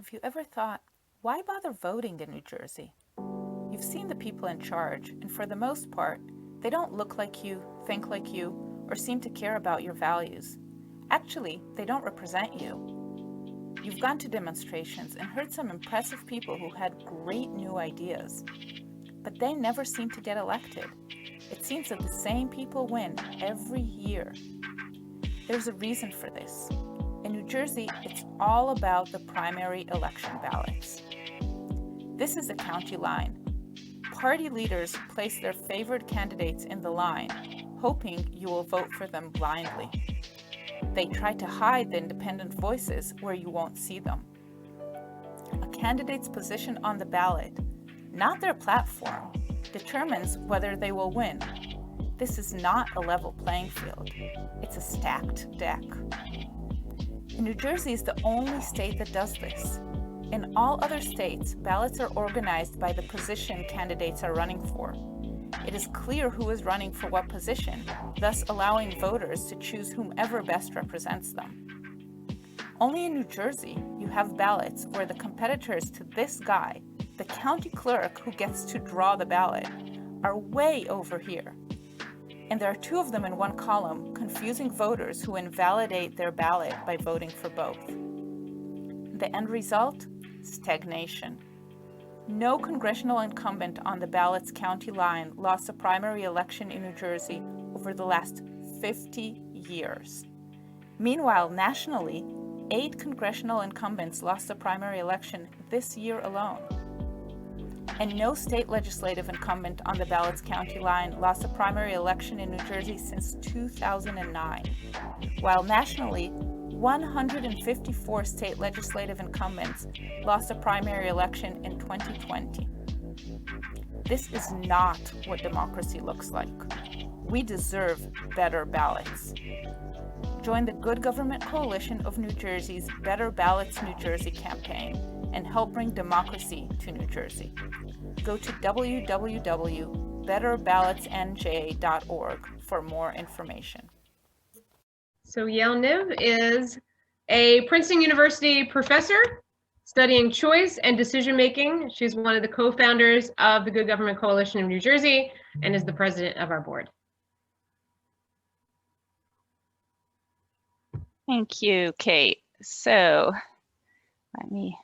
Have you ever thought, why bother voting in New Jersey? You've seen the people in charge, and for the most part, they don't look like you, think like you, or seem to care about your values. Actually, they don't represent you. You've gone to demonstrations and heard some impressive people who had great new ideas, but they never seem to get elected. It seems that the same people win every year. There's a reason for this. In New Jersey, it's all about the primary election ballots. This is the county line. Party leaders place their favored candidates in the line, hoping you will vote for them blindly. They try to hide the independent voices where you won't see them. A candidate's position on the ballot, not their platform, determines whether they will win. This is not a level playing field. It's a stacked deck. New Jersey is the only state that does this. In all other states, ballots are organized by the position candidates are running for. It is clear who is running for what position, thus allowing voters to choose whomever best represents them. Only in New Jersey, you have ballots where the competitors to this guy, the county clerk who gets to draw the ballot, are way over here. And there are two of them in one column, confusing voters who invalidate their ballot by voting for both. The end result? Stagnation. No congressional incumbent on the ballot's county line lost a primary election in New Jersey over the last 50 years. Meanwhile, nationally, 8 congressional incumbents lost a primary election this year alone. And no state legislative incumbent on the ballot's county line lost a primary election in New Jersey since 2009, while nationally, 154 state legislative incumbents lost a primary election in 2020. This is not what democracy looks like. We deserve better ballots. Join the Good Government Coalition of New Jersey's Better Ballots New Jersey campaign and help bring democracy to New Jersey. Go to www.betterballotsnj.org for more information. So Yael Niv is a Princeton University professor studying choice and decision making. She's one of the co-founders of the Good Government Coalition of New Jersey and is the president of our board. Thank you, Kate. So let me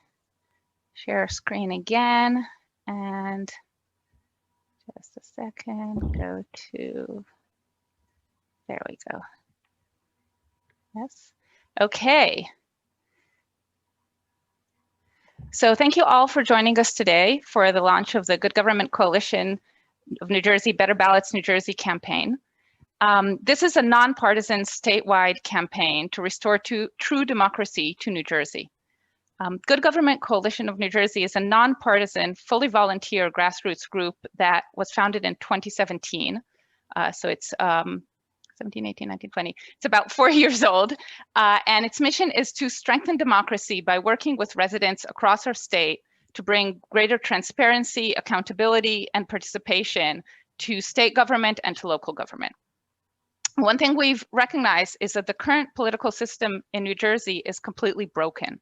share screen again and just a second, go to, there we go. Yes, okay. So thank you all for joining us today for the launch of the Good Government Coalition of New Jersey Better Ballots New Jersey campaign. This is a nonpartisan statewide campaign to restore true democracy to New Jersey. Good Government Coalition of New Jersey is a nonpartisan, fully volunteer grassroots group that was founded in 2017. So it's 17, 18, 19, 20. It's about 4 years old. And its mission is to strengthen democracy by working with residents across our state to bring greater transparency, accountability, and participation to state government and to local government. One thing we've recognized is that the current political system in New Jersey is completely broken.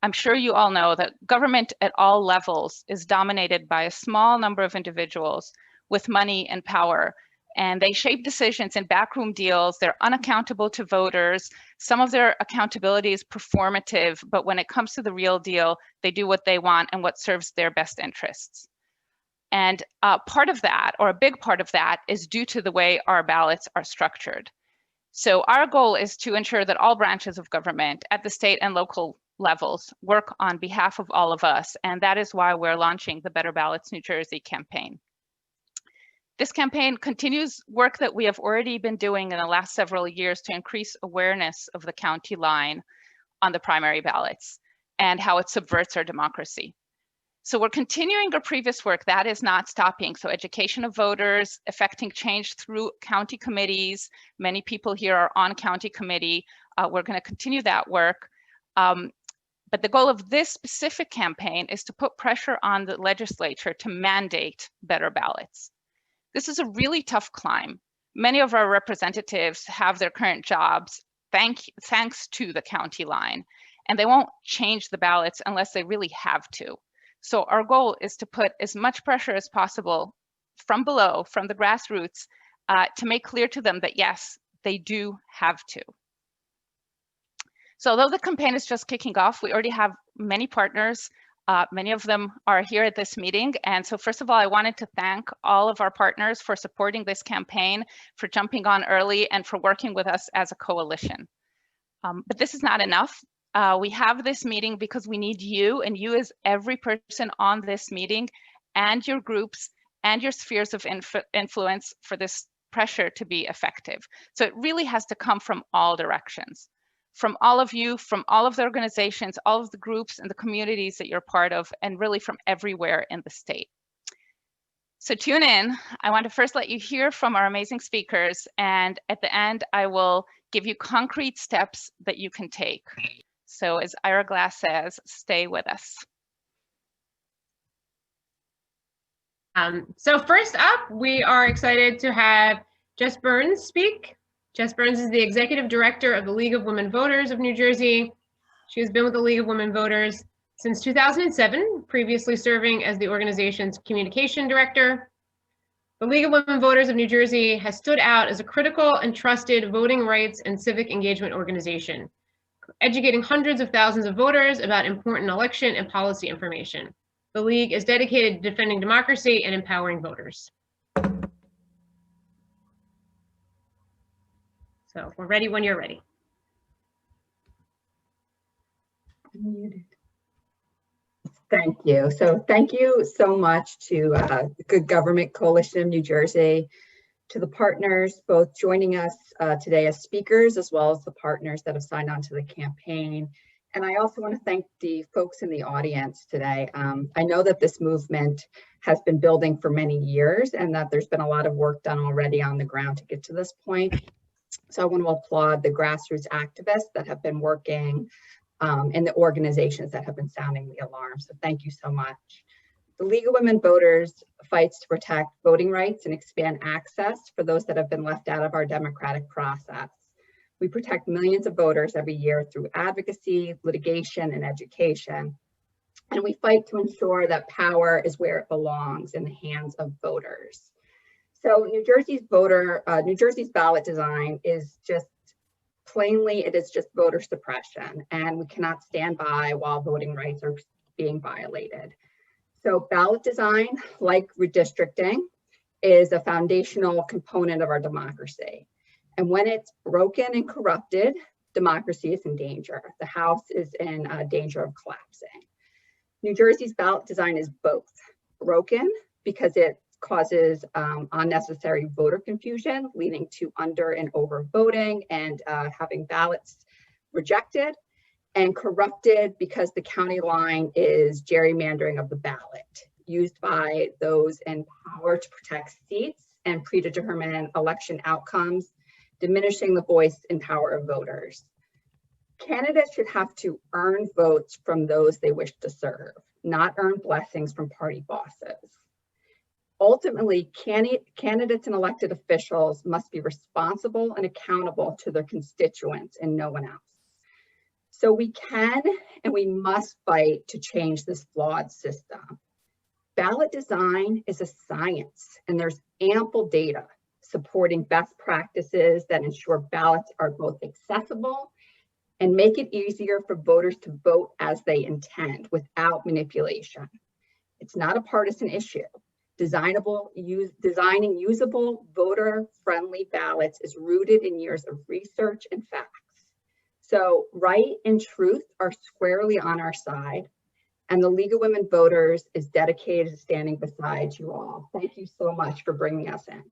I'm sure you all know that government at all levels is dominated by a small number of individuals with money and power, and they shape decisions in backroom deals. They're unaccountable to voters. Some of their accountability is performative, but when it comes to the real deal, they do what they want and what serves their best interests. And part of that, or a big part of that, is due to the way our ballots are structured. So our goal is to ensure that all branches of government at the state and local levels work on behalf of all of us, and that is why we're launching the Better Ballots New Jersey campaign. This campaign continues work that we have already been doing in the last several years to increase awareness of the county line on the primary ballots and how it subverts our democracy. So we're continuing our previous work. That is not stopping. So education of voters, affecting change through county committees. Many people here are on county committee. We're going to continue that work. But the goal of this specific campaign is to put pressure on the legislature to mandate better ballots. This is a really tough climb. Many of our representatives have their current jobs thanks to the county line. and they won't change the ballots unless they really have to. So our goal is to put as much pressure as possible from below, from the grassroots, to make clear to them that yes, they do have to. So although the campaign is just kicking off, we already have many partners. Many of them are here at this meeting. And so first of all, I wanted to thank all of our partners for supporting this campaign, for jumping on early, and for working with us as a coalition. But this is not enough. We have this meeting because we need you, and you as every person on this meeting, and your groups, and your spheres of influence for this pressure to be effective. So it really has to come from all directions. From all of you, from all of the organizations, all of the groups and the communities that you're part of, and really from everywhere in the state. So tune in. I want to first let you hear from our amazing speakers, and at the end, I will give you concrete steps that you can take. So as Ira Glass says, stay with us. So first up, we are excited to have Jess Burns speak. Jess Burns is the Executive Director of the League of Women Voters of New Jersey. She has been with the League of Women Voters since 2007, previously serving as the organization's Communication Director. The League of Women Voters of New Jersey has stood out as a critical and trusted voting rights and civic engagement organization, educating hundreds of thousands of voters about important election and policy information. The League is dedicated to defending democracy and empowering voters. So we're ready when you're ready. Thank you. So thank you so much to the Good Government Coalition of New Jersey, to the partners both joining us today as speakers, as well as the partners that have signed on to the campaign. And I also want to thank the folks in the audience today. I know that this movement has been building for many years and that there's been a lot of work done already on the ground to get to this point. So I want to applaud the grassroots activists that have been working and the organizations that have been sounding the alarm. So thank you so much. The League of Women Voters fights to protect voting rights and expand access for those that have been left out of our democratic process. We protect millions of voters every year through advocacy, litigation, and education. And we fight to ensure that power is where it belongs, in the hands of voters. So New Jersey's ballot design is just plainly, it is just voter suppression, and we cannot stand by while voting rights are being violated. So ballot design, like redistricting, is a foundational component of our democracy. And when it's broken and corrupted, democracy is in danger. The House is in danger of collapsing. New Jersey's ballot design is both broken because it causes unnecessary voter confusion, leading to under and over voting and having ballots rejected, and corrupted because the county line is gerrymandering of the ballot, used by those in power to protect seats and predetermine election outcomes, diminishing the voice and power of voters. Candidates should have to earn votes from those they wish to serve, not earn blessings from party bosses. Ultimately, candidates and elected officials must be responsible and accountable to their constituents and no one else. So we can and we must fight to change this flawed system. Ballot design is a science, and there's ample data supporting best practices that ensure ballots are both accessible and make it easier for voters to vote as they intend without manipulation. It's not a partisan issue. Designing usable, voter-friendly ballots is rooted in years of research and facts. So right and truth are squarely on our side, and the League of Women Voters is dedicated to standing beside you all. Thank you so much for bringing us in.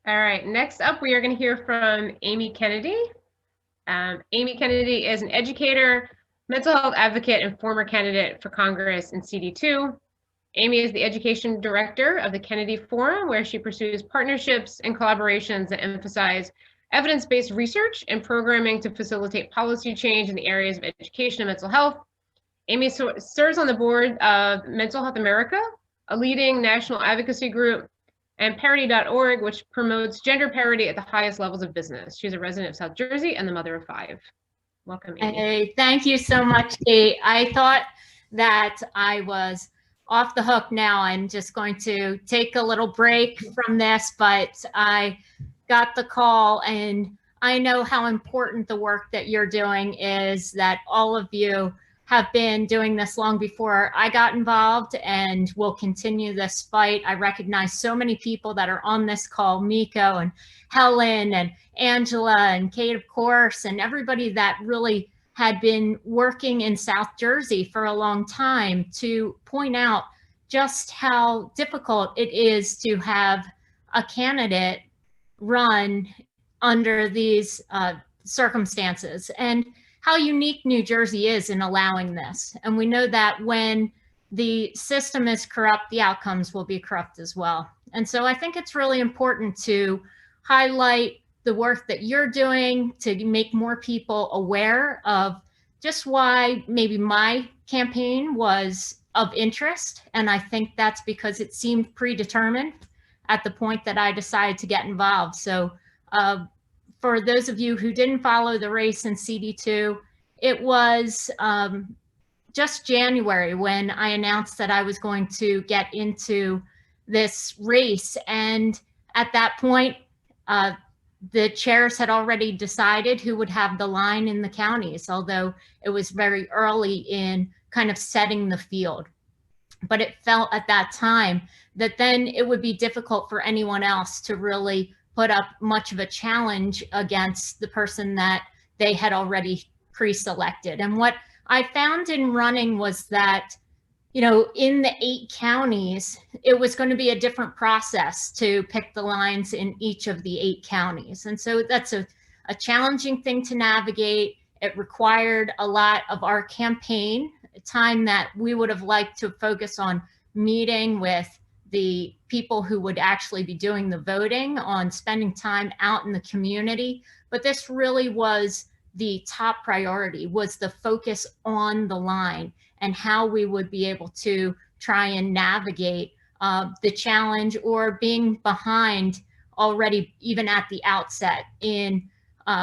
All right, next up, we are going to hear from Amy Kennedy. Amy Kennedy is an educator, mental health advocate, and former candidate for Congress in CD2. Amy is the education director of the Kennedy Forum, where she pursues partnerships and collaborations that emphasize evidence-based research and programming to facilitate policy change in the areas of education and mental health. Amy serves on the board of Mental Health America, a leading national advocacy group, and parity.org, which promotes gender parity at the highest levels of business. She's a resident of South Jersey and the mother of 5. Welcome, Amy. Hey, thank you so much, Kate. I thought that I was off the hook now. I'm just going to take a little break from this, but I got the call, and I know how important the work that you're doing is, that all of you have been doing this long before I got involved and will continue this fight. I recognize so many people that are on this call, Mccoy and Helen and Angela and Kate, of course, and everybody that really had been working in South Jersey for a long time to point out just how difficult it is to have a candidate run under these circumstances, and how unique New Jersey is in allowing this. And we know that when the system is corrupt, the outcomes will be corrupt as well. And so I think it's really important to highlight the work that you're doing to make more people aware of just why maybe my campaign was of interest. And I think that's because it seemed predetermined at the point that I decided to get involved. So for those of you who didn't follow the race in CD2, it was just January when I announced that I was going to get into this race. And at that point, the chairs had already decided who would have the line in the counties, although it was very early in kind of setting the field. But it felt at that time that then it would be difficult for anyone else to really put up much of a challenge against the person that they had already pre-selected. And what I found in running was that, you know, in the 8 counties, it was going to be a different process to pick the lines in each of the 8 counties. And so that's a challenging thing to navigate. It required a lot of our campaign time that we would have liked to focus on meeting with the people who would actually be doing the voting, on spending time out in the community. But this really was the top priority, was the focus on the line and how we would be able to try and navigate the challenge, or being behind already even at the outset in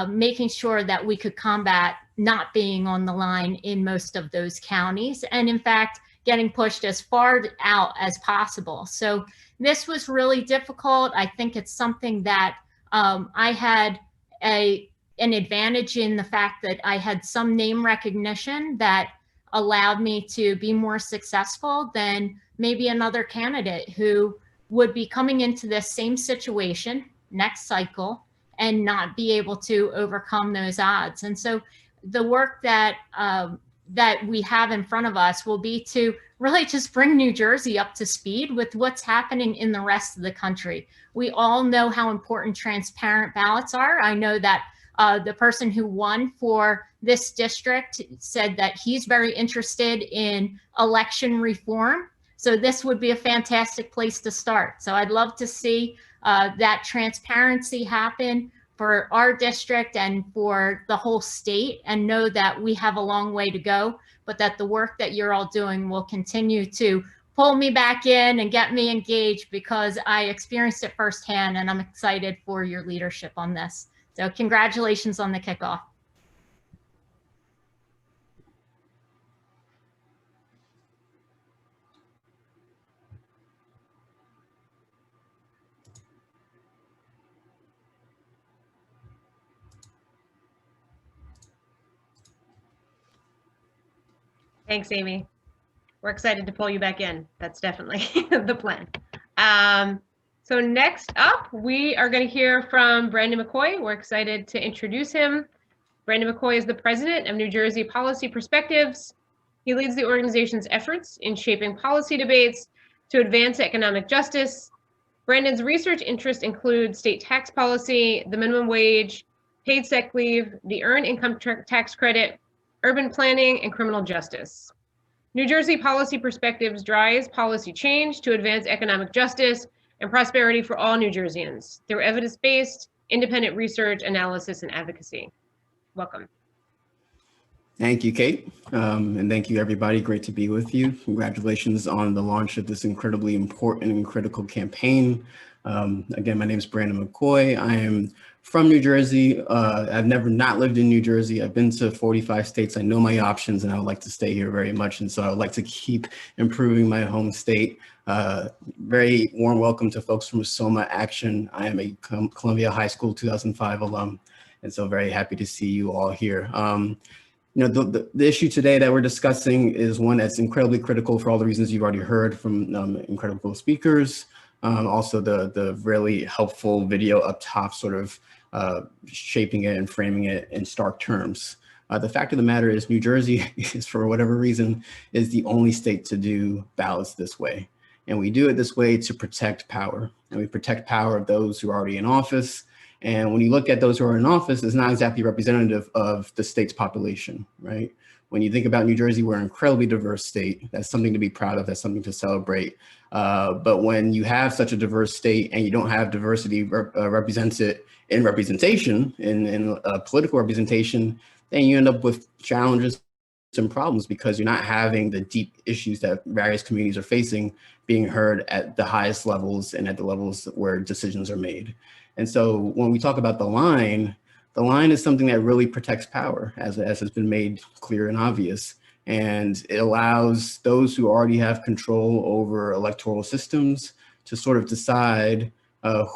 making sure that we could combat not being on the line in most of those counties, and in fact getting pushed as far out as possible. So this was really difficult. I think it's something that I had an advantage in the fact that I had some name recognition that allowed me to be more successful than maybe another candidate who would be coming into this same situation next cycle and not be able to overcome those odds. And so the work that that we have in front of us will be to really just bring New Jersey up to speed with what's happening in the rest of the country. We all know how important transparent ballots are. I know that the person who won for this district said that he's very interested in election reform. So this would be a fantastic place to start. So I'd love to see that transparency happen for our district and for the whole state, and know that we have a long way to go, but that the work that you're all doing will continue to pull me back in and get me engaged, because I experienced it firsthand, and I'm excited for your leadership on this. So congratulations on the kickoff. Thanks, Amy. We're excited to pull you back in. That's definitely the plan. So next up, we are going to hear from Brandon Mccoy. We're excited to introduce him. Brandon Mccoy is the president of New Jersey Policy Perspectives. He leads the organization's efforts in shaping policy debates to advance economic justice. Brandon's research interests include state tax policy, the minimum wage, paid sick leave, the earned income tax credit, urban planning, and criminal justice. New Jersey Policy Perspectives drives policy change to advance economic justice and prosperity for all New Jerseyans through evidence-based, independent research, analysis, and advocacy. Welcome. Thank you, Kate. And thank you, everybody. Great to be with you. Congratulations on the launch of this incredibly important and critical campaign. Again, my name is Brandon Mccoy. I am from New Jersey. I've never not lived in New Jersey. I've been to 45 states. I know my options, and I would like to stay here very much. And so I would like to keep improving my home state. Very warm welcome to folks from Soma Action. I am a Columbia High School 2005 alum, and so very happy to see you all here. You know, the issue today that we're discussing is one that's incredibly critical for all the reasons you've already heard from incredible speakers. Also the really helpful video up top sort of shaping it and framing it in stark terms. The fact of the matter is New Jersey is, for whatever reason, is the only state to do ballots this way. And we do it this way to protect power. And we protect power of those who are already in office. And when you look at those who are in office, it's not exactly representative of the state's population, right? When you think about New Jersey, we're an incredibly diverse state. That's something to be proud of. That's something to celebrate. But when you have such a diverse state and you don't have diversity represented in representation, in political representation, then you end up with challenges and problems because you're not having the deep issues that various communities are facing being heard at the highest levels and at the levels where decisions are made. And so when we talk about the line is something that really protects power, as has been made clear and obvious. And it allows those who already have control over electoral systems to sort of decide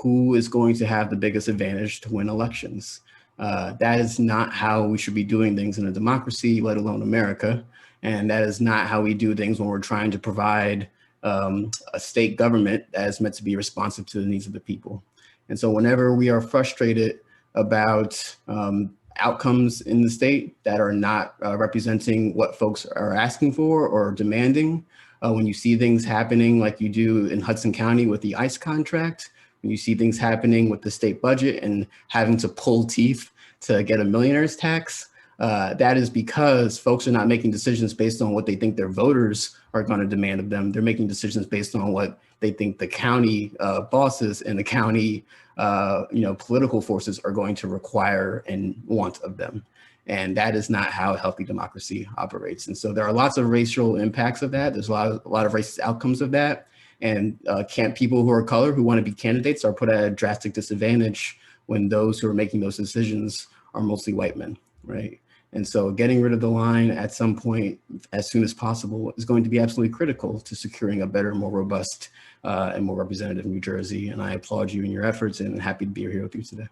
who is going to have the biggest advantage to win elections. That is not how we should be doing things in a democracy, let alone America. And that is not how we do things when we're trying to provide a state government that is meant to be responsive to the needs of the people. And so whenever we are frustrated about outcomes in the state that are not representing what folks are asking for or demanding, when you see things happening like you do in Hudson County with the ICE contract, when you see things happening with the state budget and having to pull teeth to get a millionaire's tax, that is because folks are not making decisions based on what they think their voters are going to demand of them. They're making decisions based on what they think the county bosses and the county political forces are going to require and want of them. And that is not how a healthy democracy operates. And so there are lots of racial impacts of that. There's a lot of racist outcomes of that. And people who are color who want to be candidates are put at a drastic disadvantage when those who are making those decisions are mostly white men, right? And so getting rid of the line at some point as soon as possible is going to be absolutely critical to securing a better, more robust and more representative New Jersey. And I applaud you in your efforts and happy to be here with you today.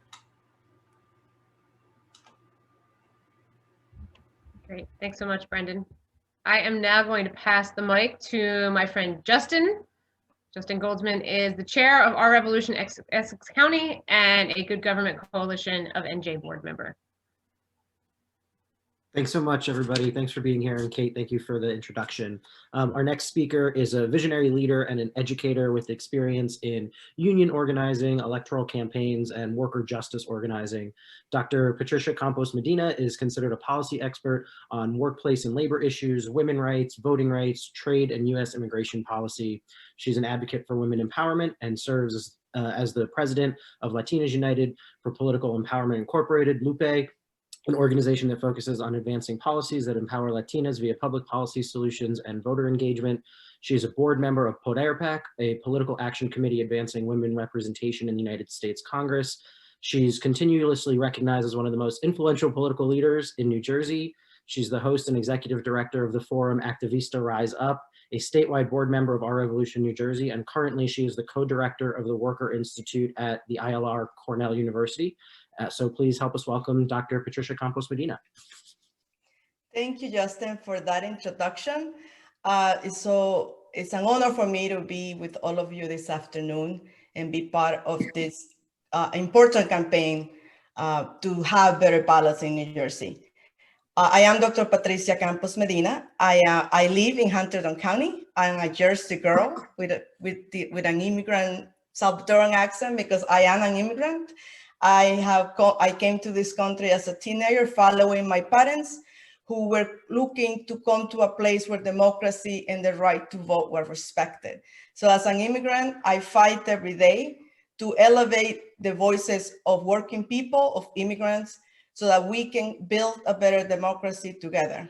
Great. Thanks so much, Brendan. I am now going to pass the mic to my friend Justin. Justin Goldsman is the chair of Our Revolution Essex County and a Good Government Coalition of NJ board member. Thanks so much, everybody. Thanks for being here. And Kate, thank you for the introduction. Our next speaker is a visionary leader and an educator with experience in union organizing, electoral campaigns, and worker justice organizing. Dr. Patricia Campos Medina is considered a policy expert on workplace and labor issues, women rights, voting rights, trade, and U.S. immigration policy. She's an advocate for women empowerment and serves as the president of Latinas United for Political Empowerment Incorporated, LUPE, an organization that focuses on advancing policies that empower Latinas via public policy solutions and voter engagement. She is a board member of PODERPAC, a political action committee advancing women representation in the United States Congress. She's continuously recognized as one of the most influential political leaders in New Jersey. She's the host and executive director of the forum Activista Rise Up, a statewide board member of Our Revolution New Jersey, and currently she is the co-director of the Worker Institute at the ILR Cornell University. So please help us welcome Dr. Patricia Campos Medina. Thank you, Justin, for that introduction. It's an honor for me to be with all of you this afternoon and be part of this important campaign to have better ballots in New Jersey. I am Dr. Patricia Campos Medina. I live in Hunterdon County. I'm a Jersey girl with an immigrant Salvadoran accent because I am an immigrant. I came to this country as a teenager following my parents who were looking to come to a place where democracy and the right to vote were respected. So as an immigrant, I fight every day to elevate the voices of working people, of immigrants, so that we can build a better democracy together.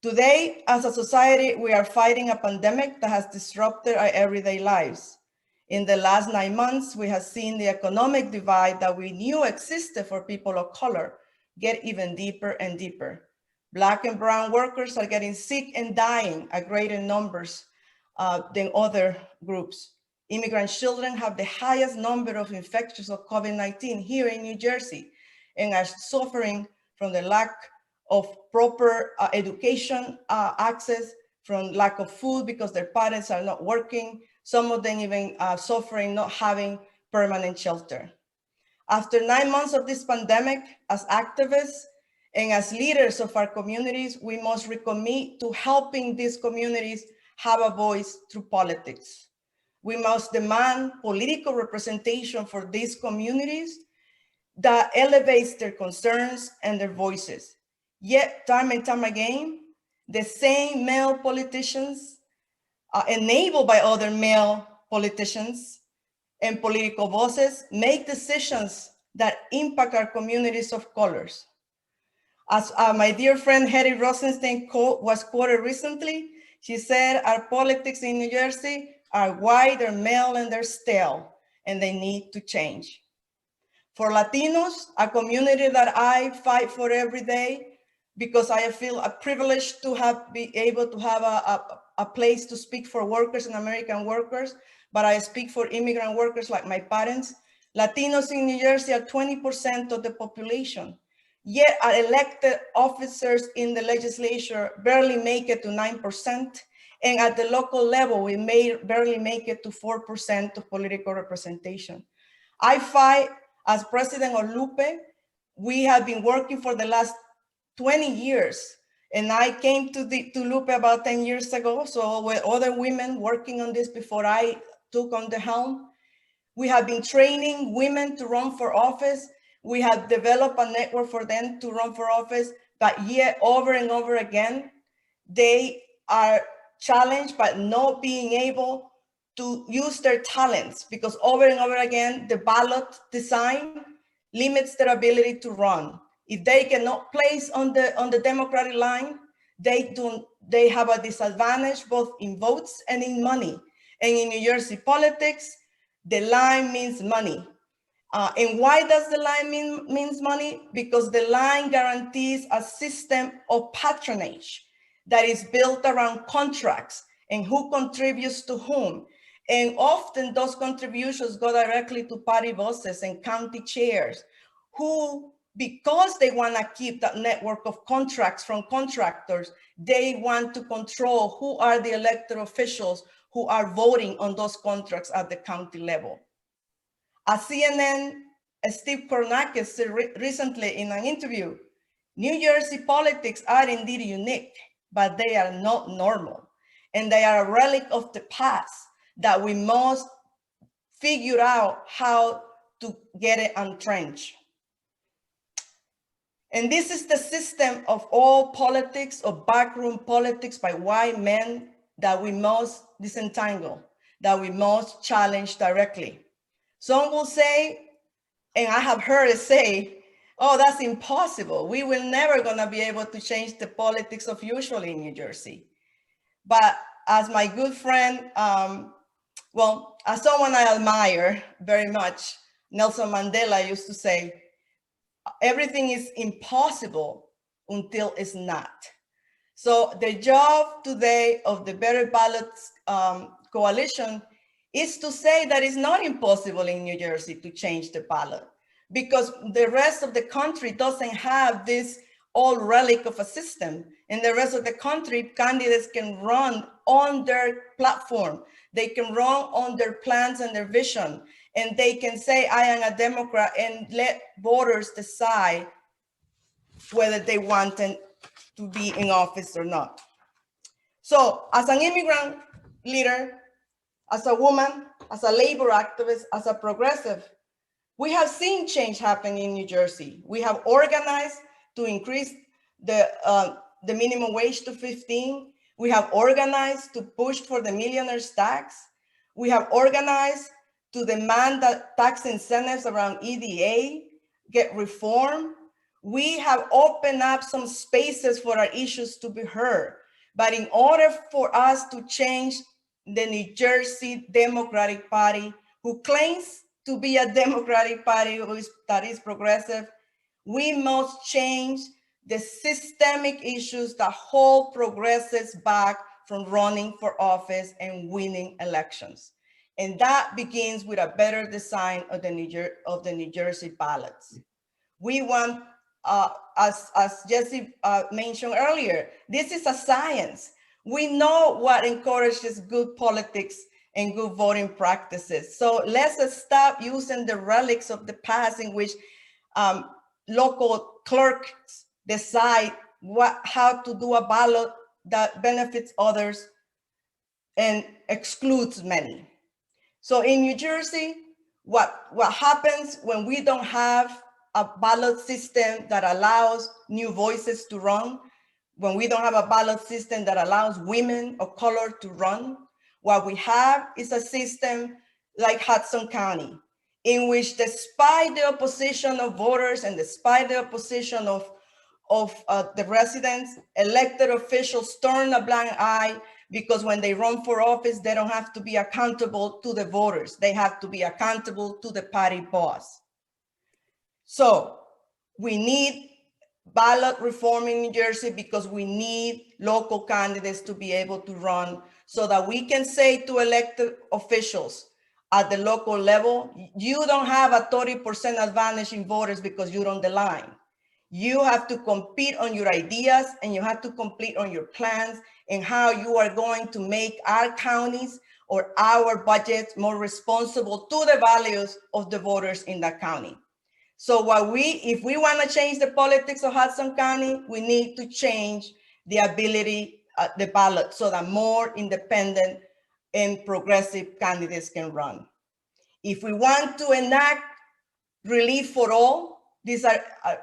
Today, as a society, we are fighting a pandemic that has disrupted our everyday lives. In the last 9 months, we have seen the economic divide that we knew existed for people of color get even deeper and deeper. Black and brown workers are getting sick and dying at greater numbers than other groups. Immigrant children have the highest number of infections of COVID-19 here in New Jersey and are suffering from the lack of proper education access, from lack of food because their parents are not working. Some of them even suffering not having permanent shelter. After 9 months of this pandemic, as activists and as leaders of our communities, we must recommit to helping these communities have a voice through politics. We must demand political representation for these communities that elevates their concerns and their voices. Yet, time and time again, the same male politicians, enabled by other male politicians and political bosses, make decisions that impact our communities of colors. As my dear friend Hetty Rosenstein was quoted recently, she said, our politics in New Jersey are white, they're male, and they're stale, and they need to change. For Latinos, a community that I fight for every day, because I feel privileged to be able to have a place to speak for workers and American workers, but I speak for immigrant workers like my parents. Latinos in New Jersey are 20% of the population, yet our elected officers in the legislature barely make it to 9%. And at the local level, we barely make it to 4% of political representation. I fight as president of Lupe. We have been working for the last 20 years. And I came to Lupe about 10 years ago. So with other women working on this before I took on the helm, we have been training women to run for office. We have developed a network for them to run for office, but yet over and over again, they are challenged by not being able to use their talents, because over and over again, the ballot design limits their ability to run. If they cannot place on the Democratic line, they have a disadvantage both in votes and in money. And in New Jersey politics, the line means money. And why does the line means money? Because the line guarantees a system of patronage that is built around contracts and who contributes to whom. And often those contributions go directly to party bosses and county chairs who, because they want to keep that network of contracts from contractors, they want to control who are the elected officials who are voting on those contracts at the county level. As CNN, Steve Kornakis said recently in an interview, New Jersey politics are indeed unique, but they are not normal. And they are a relic of the past that we must figure out how to get it entrenched. And this is the system of all politics, of backroom politics by white men, that we must disentangle, that we must challenge directly. Some will say, and I have heard it say, oh, that's impossible. We will never gonna be able to change the politics of usual in New Jersey. But as my good friend, as someone I admire very much, Nelson Mandela used to say, everything is impossible until it's not. So the job today of the Better Ballots Coalition is to say that it's not impossible in New Jersey to change the ballot, because the rest of the country doesn't have this old relic of a system. In the rest of the country, candidates can run on their platform. They can run on their plans and their vision. And they can say, I am a Democrat, and let voters decide whether they want them to be in office or not. So as an immigrant leader, as a woman, as a labor activist, as a progressive, we have seen change happen in New Jersey. We have organized to increase the minimum wage to 15. We have organized to push for the millionaire's tax. We have organized to demand that tax incentives around EDA get reformed. We have opened up some spaces for our issues to be heard. But in order for us to change the New Jersey Democratic Party, who claims to be a Democratic Party that is progressive, we must change the systemic issues that hold progressives back from running for office and winning elections. And that begins with a better design of the New Jersey ballots. We want, as Jesse mentioned earlier, this is a science. We know what encourages good politics and good voting practices. So let's stop using the relics of the past in which local clerks decide how to do a ballot that benefits others and excludes many. So in New Jersey, what happens when we don't have a ballot system that allows new voices to run, when we don't have a ballot system that allows women of color to run, what we have is a system like Hudson County, in which despite the opposition of voters and despite the opposition of the residents, elected officials turn a blind eye, because when they run for office, they don't have to be accountable to the voters. They have to be accountable to the party boss. So we need ballot reform in New Jersey because we need local candidates to be able to run so that we can say to elected officials at the local level, you don't have a 30% advantage in voters because you're on the line. You have to compete on your ideas and you have to compete on your plans and how you are going to make our counties or our budgets more responsible to the values of the voters in that county. So if we want to change the politics of Hudson County, we need to change the ability, the ballot, so that more independent and progressive candidates can run. If we want to enact relief for all, these are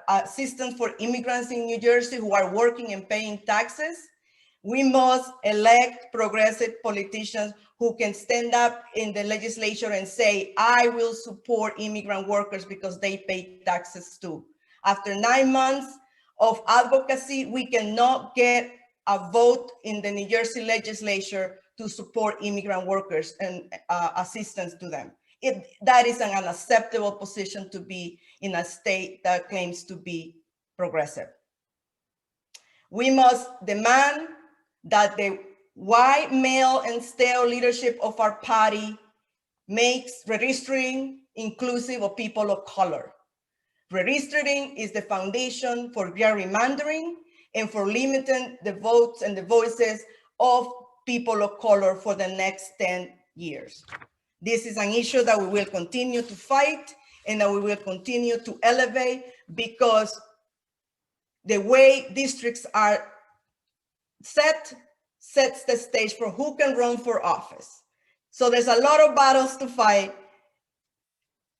assistance for immigrants in New Jersey who are working and paying taxes, we must elect progressive politicians who can stand up in the legislature and say, I will support immigrant workers because they pay taxes too. After 9 months of advocacy, we cannot get a vote in the New Jersey legislature to support immigrant workers and assistance to them. That is an unacceptable position to be in a state that claims to be progressive. We must demand that the white male and stale leadership of our party makes redistricting inclusive of people of color. Redistricting is the foundation for gerrymandering and for limiting the votes and the voices of people of color for the next 10 years. This is an issue that we will continue to fight and that we will continue to elevate, because the way districts are sets the stage for who can run for office. So there's a lot of battles to fight,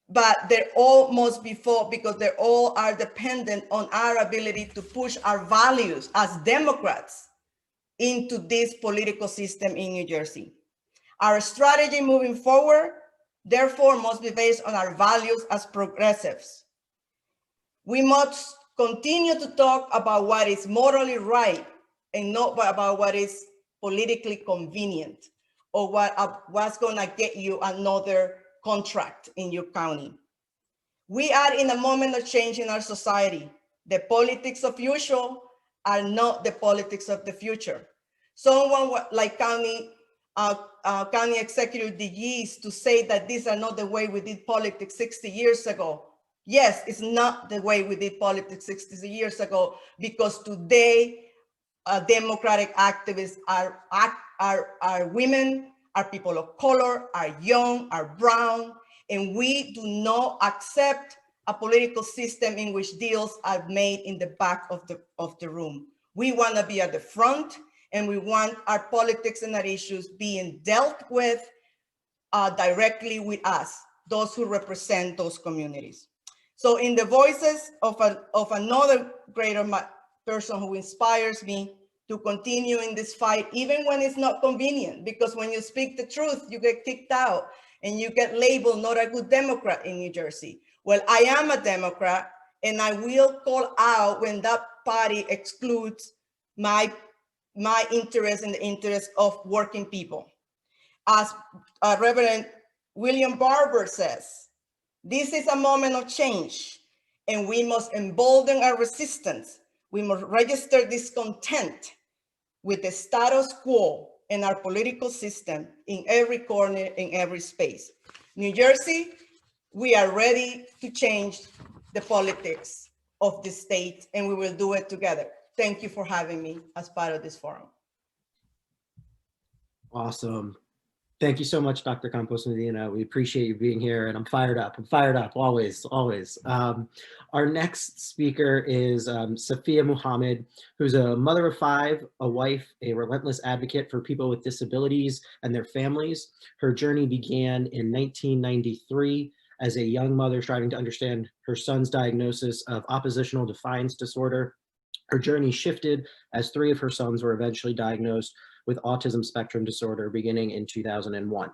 but they all must be fought because they all are dependent on our ability to push our values as Democrats into this political system in New Jersey. Our strategy moving forward, therefore, must be based on our values as progressives. We must continue to talk about what is morally right and not about what is politically convenient or what's going to get you another contract in your county. We are in a moment of change in our society. The politics of usual are not the politics of the future. Someone like County Executive DGs to say that these are not the way we did politics 60 years ago. Yes, it's not the way we did politics 60 years ago, because today Democratic activists are women, are people of color, are young, are brown, and we do not accept a political system in which deals are made in the back of the room. We want to be at the front, and we want our politics and our issues being dealt with directly with us, those who represent those communities. So in the voices of another greater person who inspires me to continue in this fight, even when it's not convenient, because when you speak the truth, you get kicked out and you get labeled not a good Democrat in New Jersey. Well, I am a Democrat, and I will call out when that party excludes my interest and the interest of working people. As Reverend William Barber says, this is a moment of change, and we must embolden our resistance. We must register discontent with the status quo in our political system in every corner, in every space. New Jersey, we are ready to change the politics of the state, and we will do it together. Thank you for having me as part of this forum. Awesome. Thank you so much, Dr. Campos Medina. We appreciate you being here, and I'm fired up. I'm fired up, always, always. Our next speaker is Safiya Muhammad, who's a mother of 5, a wife, a relentless advocate for people with disabilities and their families. Her journey began in 1993 as a young mother striving to understand her son's diagnosis of oppositional defiance disorder. Her journey shifted as 3 of her sons were eventually diagnosed with autism spectrum disorder beginning in 2001.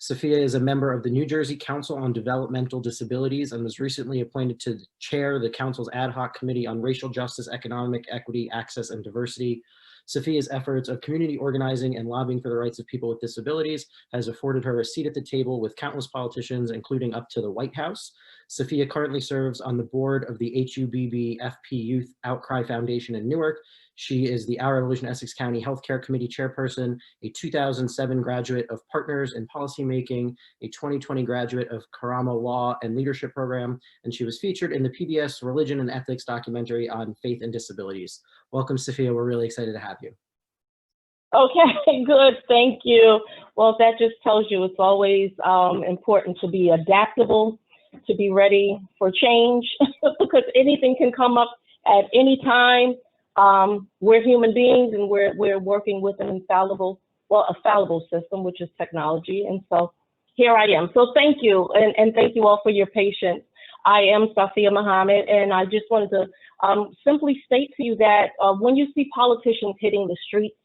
Safiya is a member of the New Jersey Council on Developmental Disabilities and was recently appointed to chair the council's ad hoc committee on racial justice, economic equity, access, and diversity. Safiya's efforts of community organizing and lobbying for the rights of people with disabilities has afforded her a seat at the table with countless politicians, including up to the White House. Safiya currently serves on the board of the HUBB FP Youth Outcry Foundation in Newark. She is the Our Evolution Essex County Healthcare Committee chairperson, a 2007 graduate of Partners in Policymaking, a 2020 graduate of Karama Law and Leadership Program, and she was featured in the PBS Religion and Ethics documentary on faith and disabilities. Welcome, Safiya. We're really excited to have you. Okay, good. Thank you. Well, that just tells you it's always important to be adaptable, to be ready for change, because anything can come up at any time. We're human beings, and we're working with an fallible system, which is technology. And so here I am. So thank you, and thank you all for your patience. I am Safiya Muhammad, and I just wanted to simply state to you that when you see politicians hitting the streets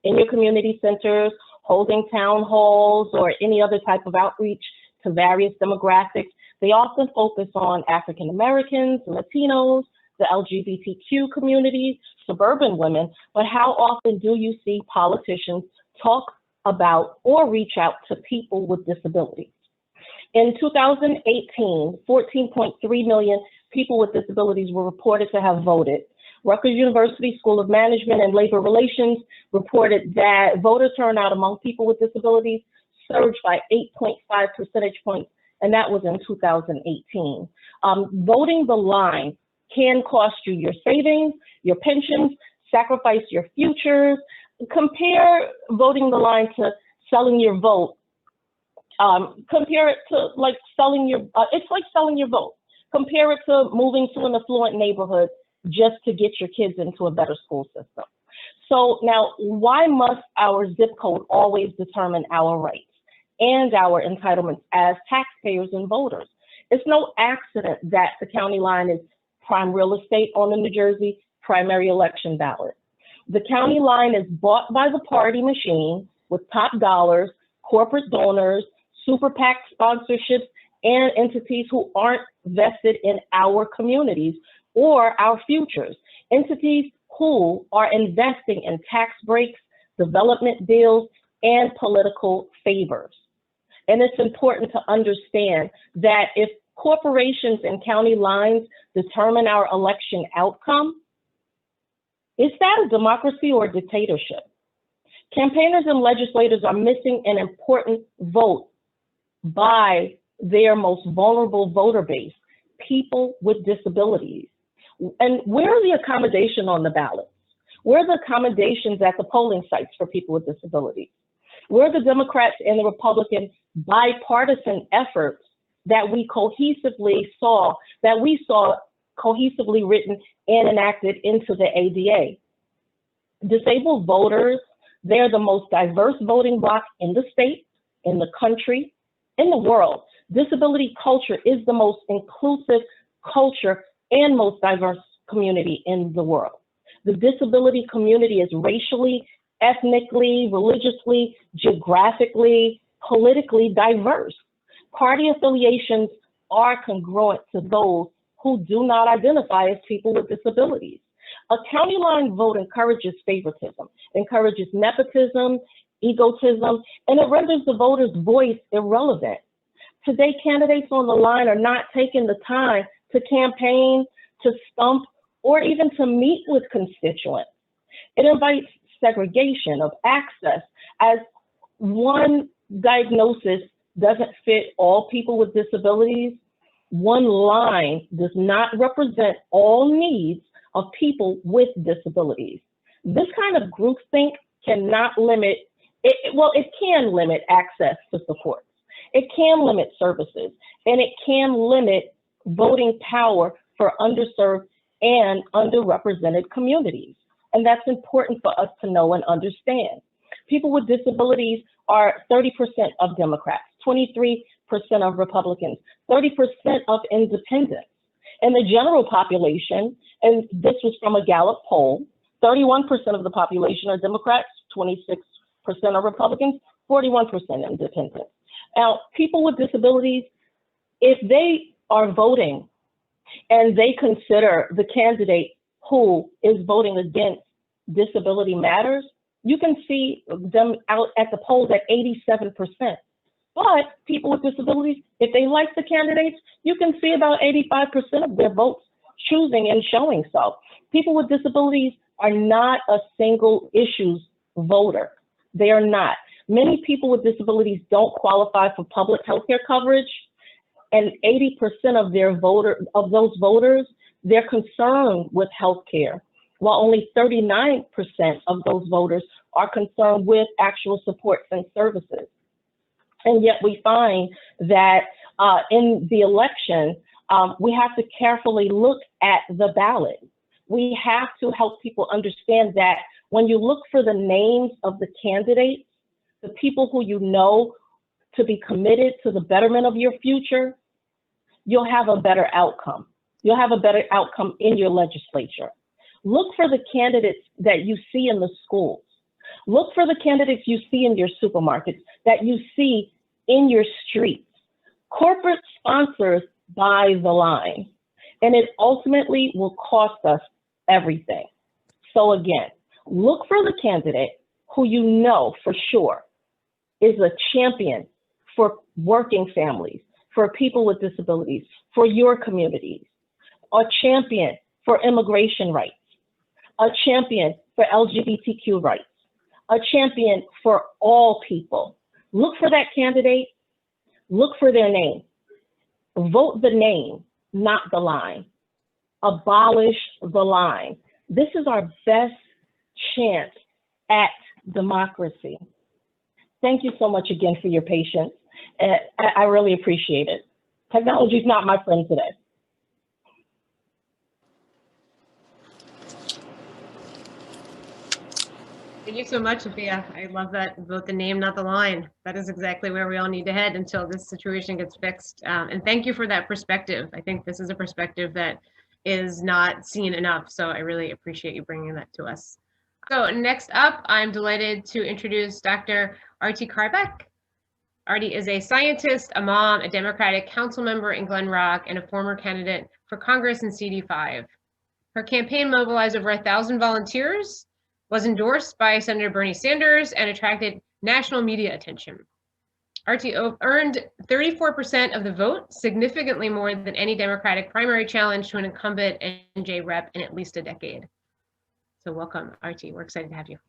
in your community centers, holding town halls, or any other type of outreach to various demographics, they often focus on African Americans, Latinos, the LGBTQ community, suburban women, but how often do you see politicians talk about or reach out to people with disabilities? In 2018, 14.3 million people with disabilities were reported to have voted. Rutgers University School of Management and Labor Relations reported that voter turnout among people with disabilities surged by 8.5 percentage points, and that was in 2018. Voting the line can cost you your savings, your pensions, sacrifice your futures. Compare voting the line to selling your vote. Compare it to like selling your, it's like selling your vote. Compare it to moving to an affluent neighborhood just to get your kids into a better school system. So now, why must our zip code always determine our rights and our entitlements as taxpayers and voters? It's no accident that the county line is prime real estate on the New Jersey primary election ballot. The county line is bought by the party machine with top dollars, corporate donors, super PAC sponsorships, and entities who aren't vested in our communities or our futures. Entities who are investing in tax breaks, development deals, and political favors. And it's important to understand that if corporations and county lines determine our election outcome, is that a democracy or a dictatorship? Campaigners and legislators are missing an important vote by their most vulnerable voter base, people with disabilities. And where are the accommodations on the ballots? Where are the accommodations at the polling sites for people with disabilities? Where are the Democrats and the Republican bipartisan efforts that we saw cohesively written and enacted into the ADA? Disabled voters, they're the most diverse voting bloc in the state, in the country, in the world. Disability culture is the most inclusive culture and most diverse community in the world. The disability community is racially, ethnically, religiously, geographically, politically diverse. Party affiliations are congruent to those who do not identify as people with disabilities. A county line vote encourages favoritism, encourages nepotism, egotism, and it renders the voter's voice irrelevant. Today, candidates on the line are not taking the time to campaign, to stump, or even to meet with constituents. It invites segregation of access, as one diagnosis doesn't fit all people with disabilities. One line does not represent all needs of people with disabilities. This kind of groupthink cannot limit, it can limit access to supports. It can limit services, and it can limit voting power for underserved and underrepresented communities. And that's important for us to know and understand. People with disabilities are 30% of Democrats, 23% of Republicans, 30% of independents. In the general population, and this was from a Gallup poll, 31% of the population are Democrats, 26% are Republicans, 41% independents. Now, people with disabilities, if they are voting and they consider the candidate who is voting against disability matters, you can see them out at the polls at 87%. But people with disabilities, if they like the candidates, you can see about 85% of their votes choosing and showing so. People with disabilities are not a single issues voter. They are not. Many people with disabilities don't qualify for public health care coverage, and 80% of those voters, they're concerned with health care, while only 39% of those voters are concerned with actual supports and services. And yet we find that in the election, we have to carefully look at the ballot. We have to help people understand that when you look for the names of the candidates, the people who you know to be committed to the betterment of your future, you'll have a better outcome. You'll have a better outcome in your legislature. Look for the candidates that you see in the schools. Look for the candidates you see in your supermarkets, that you see in your streets. Corporate sponsors buy the line, and it ultimately will cost us everything. So again, look for the candidate who you know for sure is a champion for working families, for people with disabilities, for your communities, a champion for immigration rights, a champion for LGBTQ rights, a champion for all people. Look for that candidate, look for their name. Vote the name, not the line. Abolish the line. This is our best chance at democracy. Thank you so much again for your patience. I really appreciate it. Technology is not my friend today. Thank you so much, Safiya. I love that. Vote the name, not the line. That is exactly where we all need to head until this situation gets fixed. And thank you for that perspective. I think this is a perspective that is not seen enough. So I really appreciate you bringing that to us. So next up, I'm delighted to introduce Dr. Artie Karbeck. Artie is a scientist, a mom, a Democratic council member in Glen Rock, and a former candidate for Congress in CD5. Her campaign mobilized over 1,000 volunteers, was endorsed by Senator Bernie Sanders, and attracted national media attention. Artie earned 34% of the vote, significantly more than any Democratic primary challenge to an incumbent NJ rep in at least a decade. So welcome, Artie. We're excited to have you.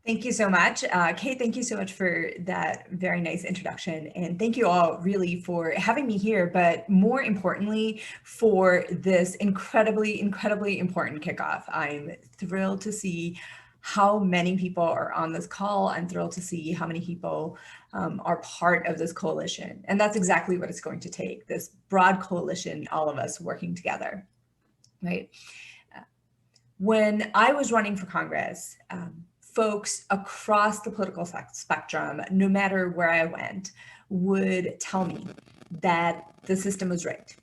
Thank you so much. Kate, thank you so much for that very nice introduction. And thank you all really for having me here, but more importantly, for this incredibly, incredibly important kickoff. I'm thrilled to see how many people are on this call. I'm thrilled to see how many people are part of this coalition. And that's exactly what it's going to take, this broad coalition, all of us working together, right? When I was running for Congress, folks across the political spectrum, no matter where I went, would tell me that the system was rigged.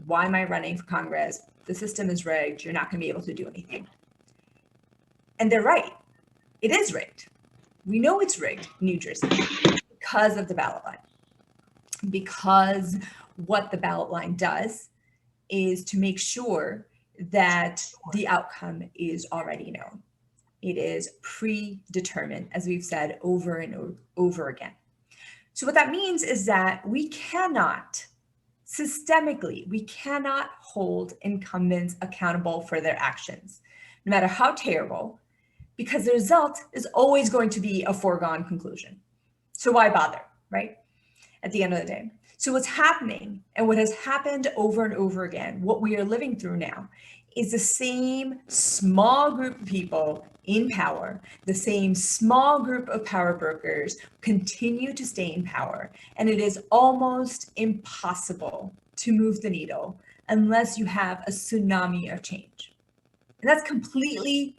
Why am I running for Congress? The system is rigged. You're not going to be able to do anything. And they're right. It is rigged. We know it's rigged in New Jersey because of the ballot line. Because what the ballot line does is to make sure that the outcome is already known. It is predetermined, as we've said over and over again. So what that means is that we cannot, systemically, we cannot hold incumbents accountable for their actions, no matter how terrible, because the result is always going to be a foregone conclusion. So why bother, right? At the end of the day. So what's happening, and what has happened over and over again, what we are living through now, is the same small group of people in power, the same small group of power brokers continue to stay in power. And it is almost impossible to move the needle unless you have a tsunami of change. And that's completely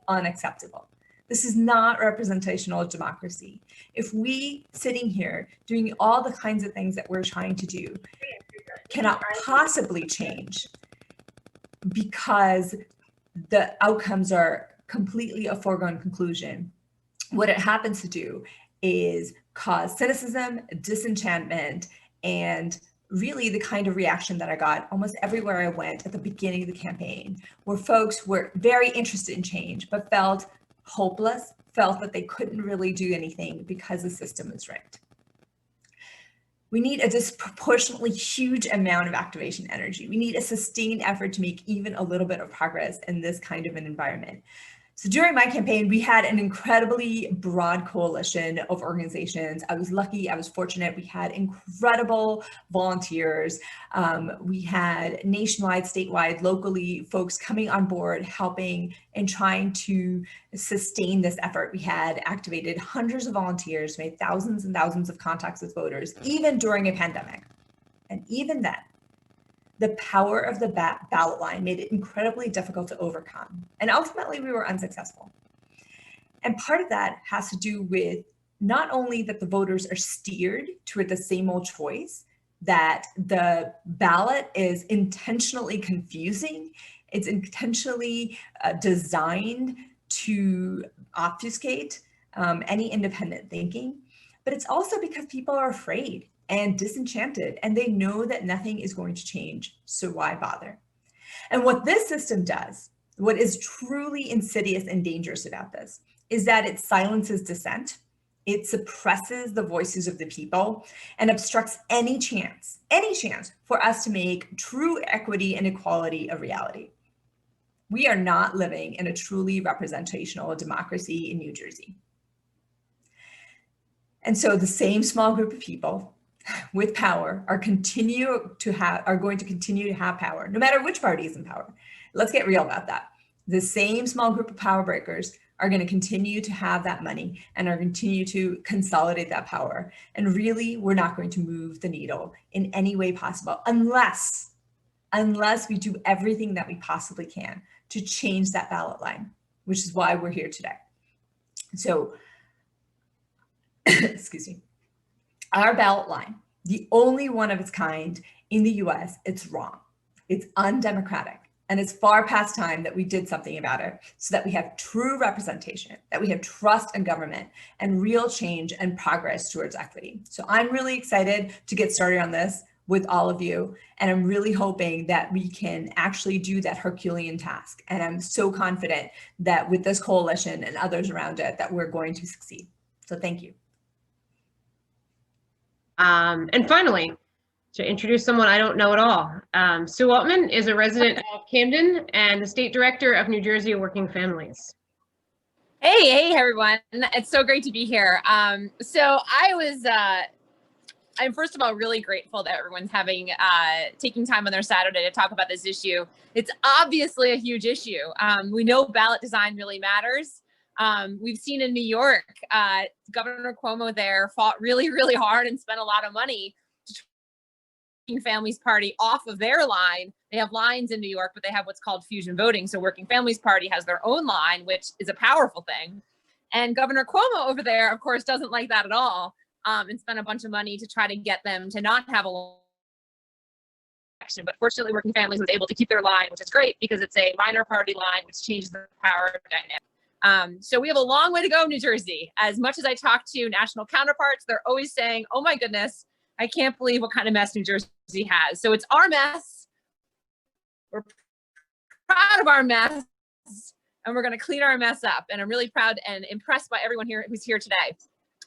unacceptable. This is not representational democracy. If we sitting here doing all the kinds of things that we're trying to do cannot possibly change because the outcomes are completely a foregone conclusion, what it happens to do is cause cynicism, disenchantment, and really the kind of reaction that I got almost everywhere I went at the beginning of the campaign, where folks were very interested in change, but felt hopeless, felt that they couldn't really do anything because the system is rigged. We need a disproportionately huge amount of activation energy. We need a sustained effort to make even a little bit of progress in this kind of an environment. So during my campaign, we had an incredibly broad coalition of organizations. I was lucky, I was fortunate. We had incredible volunteers. We had nationwide, statewide, locally folks coming on board, helping and trying to sustain this effort. We had activated hundreds of volunteers, made thousands and thousands of contacts with voters, even during a pandemic. And even then, the power of the ballot line made it incredibly difficult to overcome. And ultimately, we were unsuccessful. And part of that has to do with not only that the voters are steered toward the same old choice, that the ballot is intentionally confusing, it's intentionally designed to obfuscate any independent thinking, but it's also because people are afraid and disenchanted, and they know that nothing is going to change, so why bother? And what this system does, what is truly insidious and dangerous about this, is that it silences dissent, it suppresses the voices of the people, and obstructs any chance for us to make true equity and equality a reality. We are not living in a truly representational democracy in New Jersey. And so the same small group of people with power are going to continue to have power, no matter which party is in power. Let's get real about that. The same small group of power breakers are going to continue to have that money and are continue to consolidate that power. And really, we're not going to move the needle in any way possible unless we do everything that we possibly can to change that ballot line, which is why we're here today. So, excuse me. Our ballot line, the only one of its kind in the US, it's wrong. It's undemocratic. And it's far past time that we did something about it so that we have true representation, that we have trust in government and real change and progress towards equity. So I'm really excited to get started on this with all of you. And I'm really hoping that we can actually do that Herculean task. And I'm so confident that with this coalition and others around it, that we're going to succeed. So thank you. And finally, to introduce someone I don't know at all, Sue Altman is a resident of Camden and the state director of New Jersey Working Families. Hey everyone, it's so great to be here. So I'm first of all really grateful that everyone's taking time on their Saturday to talk about this issue. It's obviously a huge issue. We know ballot design really matters. We've seen in New York, Governor Cuomo there fought really, really hard and spent a lot of money to Working Families Party off of their line. They have lines in New York, but they have what's called fusion voting. So Working Families Party has their own line, which is a powerful thing. And Governor Cuomo over there, of course, doesn't like that at all, and spent a bunch of money to try to get them to not have a election. But fortunately, Working Families was able to keep their line, which is great because it's a minor party line, which changes the power dynamic. So we have a long way to go in New Jersey. As much as I talk to national counterparts, they're always saying, oh my goodness, I can't believe what kind of mess New Jersey has. So it's our mess. We're proud of our mess. and we're going to clean our mess up. And I'm really proud and impressed by everyone here who's here today.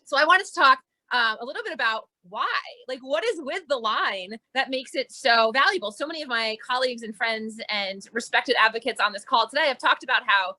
So I wanted to talk a little bit about why, like what is with the line that makes it so valuable? So many of my colleagues and friends and respected advocates on this call today have talked about how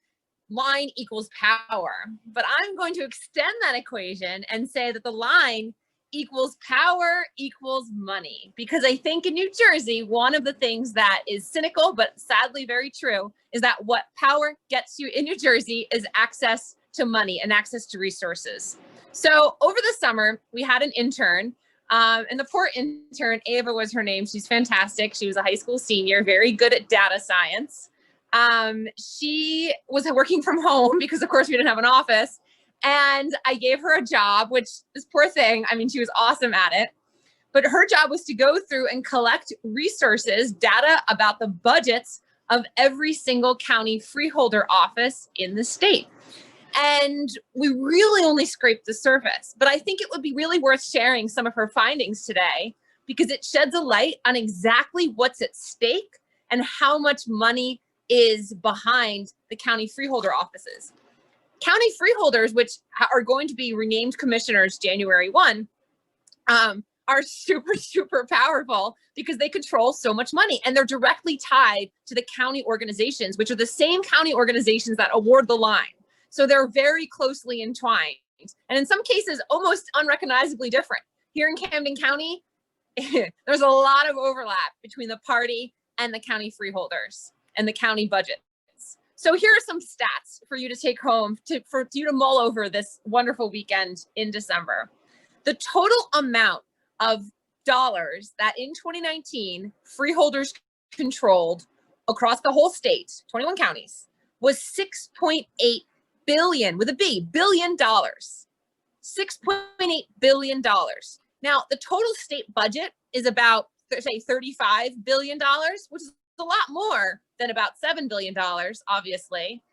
line equals power, but I'm going to extend that equation and say that the line equals power equals money, because I think in New Jersey, one of the things that is cynical, but sadly very true, is that what power gets you in New Jersey is access to money and access to resources. So over the summer, we had an intern, and the poor intern, Ava was her name. She's fantastic. She was a high school senior, very good at data science. She was working from home because of course we didn't have an office. And I gave her a job, which this poor thing, I mean, she was awesome at it, but her job was to go through and collect resources, data about the budgets of every single county freeholder office in the state. And we really only scraped the surface, but I think it would be really worth sharing some of her findings today because it sheds a light on exactly what's at stake and how much money is behind the county freeholder offices. County freeholders, which are going to be renamed commissioners January 1, are super, super powerful because they control so much money and they're directly tied to the county organizations, which are the same county organizations that award the line. So they're very closely entwined and in some cases, almost unrecognizably different. Here in Camden County, there's a lot of overlap between the party and the county freeholders and the county budget. So here are some stats for you to take home for you to mull over this wonderful weekend in December. The total amount of dollars that in 2019 freeholders controlled across the whole state, 21 counties, was $6.8 billion with a B, billion dollars. $6.8 billion. Now, the total state budget is about, say, $35 billion, which is a lot more than about $7 billion, obviously.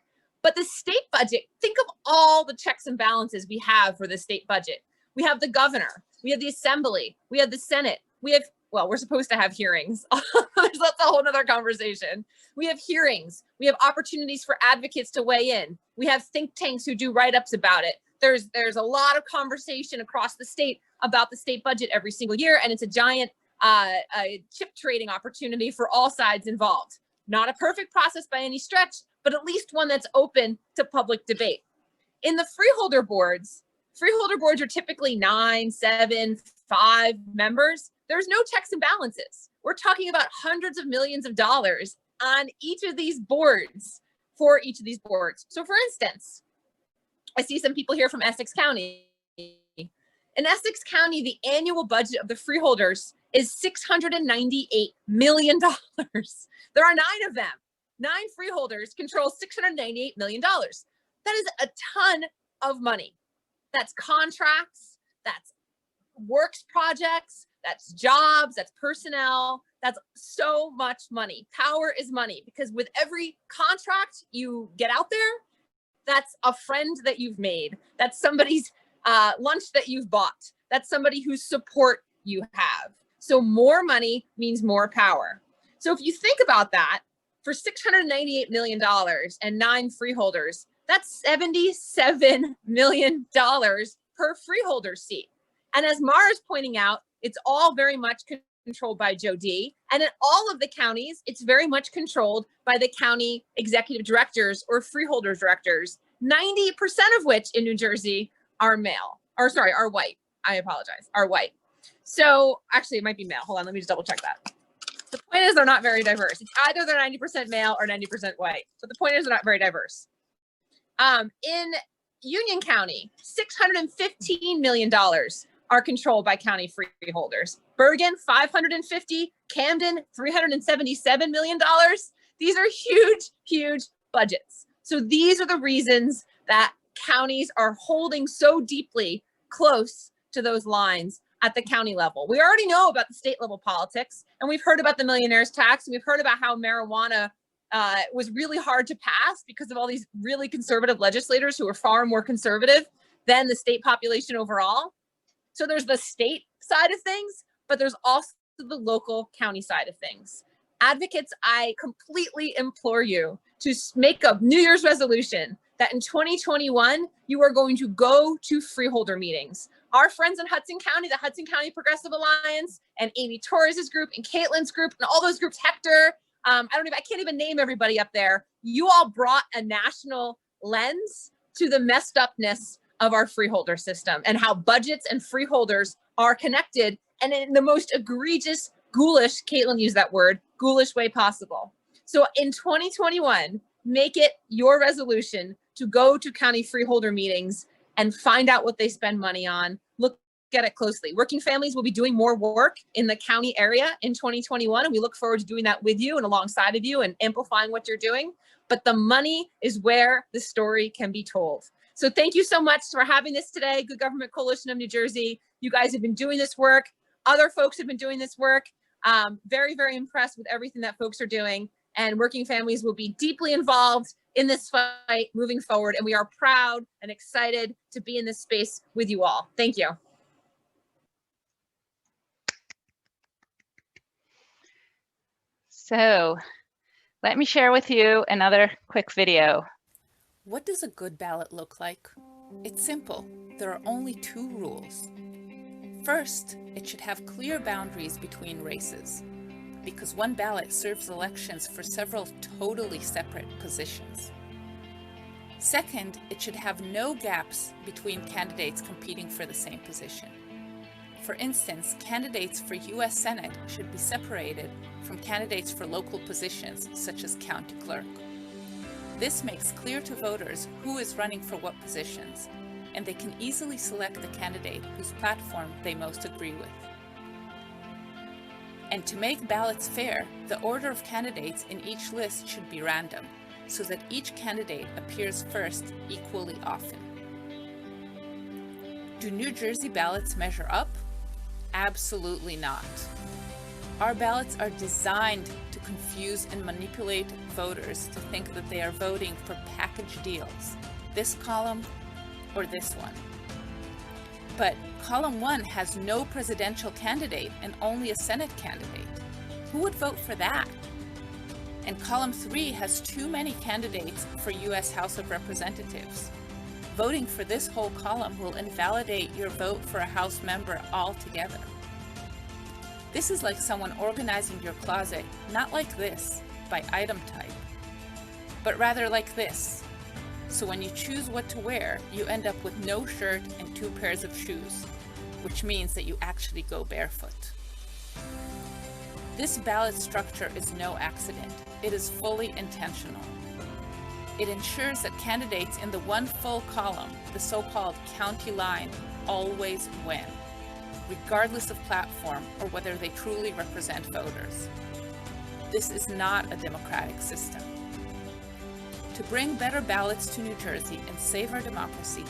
But the state budget, think of all the checks and balances we have for the state budget. We have the governor, we have the assembly, we have the Senate, we have, well, we're supposed to have hearings. That's a whole nother conversation. We have hearings, we have opportunities for advocates to weigh in. We have think tanks who do write-ups about it. There's a lot of conversation across the state about the state budget every single year, and it's a giant a chip trading opportunity for all sides involved. Not a perfect process by any stretch, but at least one that's open to public debate. In the freeholder boards are typically 9, 7, 5 members. There's no checks and balances. We're talking about hundreds of millions of dollars on each of these boards for each of these boards. So for instance, I see some people here from Essex County. In Essex County, the annual budget of the freeholders is $698 million. There are 9 of them. 9 freeholders control $698 million. That is a ton of money. That's contracts, that's works projects, that's jobs, that's personnel, that's so much money. Power is money because with every contract you get out there, that's a friend that you've made. That's somebody's lunch that you've bought. That's somebody whose support you have. So more money means more power. So if you think about that, for $698 million and 9 freeholders, that's $77 million per freeholder seat. And as Mara's pointing out, it's all very much controlled by Joe D. And in all of the counties, it's very much controlled by the county executive directors or freeholder directors, 90% of which in New Jersey are male, or sorry, are white. I apologize, are white. So actually it might be male. Hold on, let me just double check that. The point is they're not very diverse. It's either they're 90% male or 90% white. But the point is they're not very diverse. In Union County, $615 million are controlled by county freeholders. Bergen, $550, Camden, $377 million. These are huge, huge budgets. So these are the reasons that counties are holding so deeply close to those lines at the county level. We already know about the state level politics, and we've heard about the millionaire's tax, and we've heard about how marijuana was really hard to pass because of all these really conservative legislators who are far more conservative than the state population overall. So there's the state side of things, but there's also the local county side of things. Advocates, I completely implore you to make a New Year's resolution that in 2021, you are going to go to freeholder meetings. Our friends in Hudson County, the Hudson County Progressive Alliance, and Amy Torres's group, and Caitlin's group, and all those groups, Hector, I can't even name everybody up there. You all brought a national lens to the messed upness of our freeholder system and how budgets and freeholders are connected, and in the most egregious, ghoulish, Caitlin used that word, ghoulish way possible. So in 2021, make it your resolution to go to county freeholder meetings and find out what they spend money on. Look at it closely. Working families will be doing more work in the county area in 2021, and we look forward to doing that with you and alongside of you and amplifying what you're doing. But the money is where the story can be told. So thank you so much for having this today, Good Government Coalition of New Jersey. You guys have been doing this work. Other folks have been doing this work. Very, very impressed with everything that folks are doing. And working families will be deeply involved in this fight moving forward. And we are proud and excited to be in this space with you all. Thank you. So let me share with you another quick video. What does a good ballot look like? It's simple. There are only 2 rules. First, it should have clear boundaries between races, because one ballot serves elections for several totally separate positions. Second, it should have no gaps between candidates competing for the same position. For instance, candidates for U.S. Senate should be separated from candidates for local positions, such as county clerk. This makes clear to voters who is running for what positions, and they can easily select the candidate whose platform they most agree with. And to make ballots fair, the order of candidates in each list should be random, so that each candidate appears first equally often. Do New Jersey ballots measure up? Absolutely not. Our ballots are designed to confuse and manipulate voters to think that they are voting for package deals, this column or this one. But column 1 has no presidential candidate and only a Senate candidate. Who would vote for that? And column 3 has too many candidates for U.S. House of Representatives. Voting for this whole column will invalidate your vote for a House member altogether. This is like someone organizing your closet, not like this, by item type, but rather like this. So when you choose what to wear, you end up with no shirt and 2 pairs of shoes, which means that you actually go barefoot. This ballot structure is no accident. It is fully intentional. It ensures that candidates in the one full column, the so-called county line, always win, regardless of platform or whether they truly represent voters. This is not a democratic system. To bring better ballots to New Jersey and save our democracy,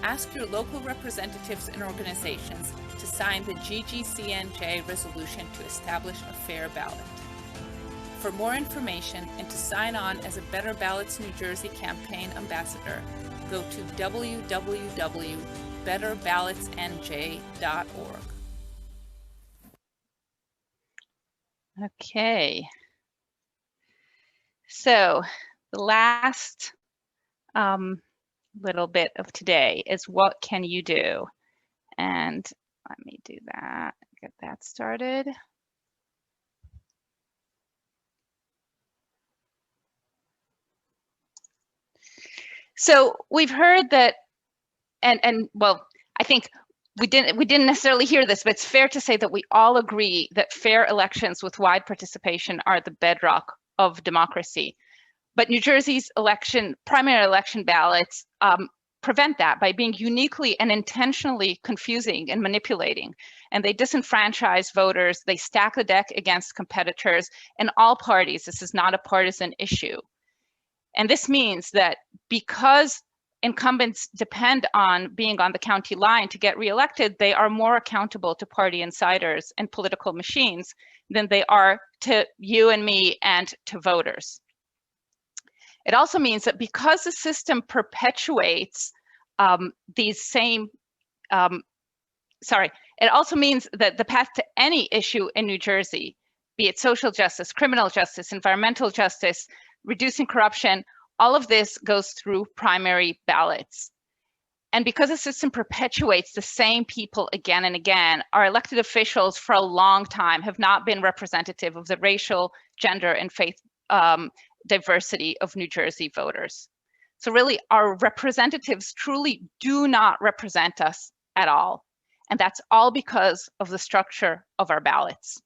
ask your local representatives and organizations to sign the GGCNJ resolution to establish a fair ballot. For more information and to sign on as a Better Ballots New Jersey campaign ambassador, go to www.betterballotsnj.org. Okay. So the last little bit of today is what can you do? And let me do that, get that started. So we've heard that, and well, I think we didn't necessarily hear this, but it's fair to say that we all agree that fair elections with wide participation are the bedrock of democracy. But New Jersey's primary election ballots prevent that by being uniquely and intentionally confusing and manipulating. And they disenfranchise voters, they stack the deck against competitors and all parties. This is not a partisan issue. And this means that because incumbents depend on being on the county line to get reelected, they are more accountable to party insiders and political machines than they are to you and me and to voters. It also means that because the system perpetuates these same, it also means that the path to any issue in New Jersey, be it social justice, criminal justice, environmental justice, reducing corruption, all of this goes through primary ballots. And because the system perpetuates the same people again and again, our elected officials for a long time have not been representative of the racial, gender, and faith diversity of New Jersey voters. So really, our representatives truly do not represent us at all. And that's all because of the structure of our ballots.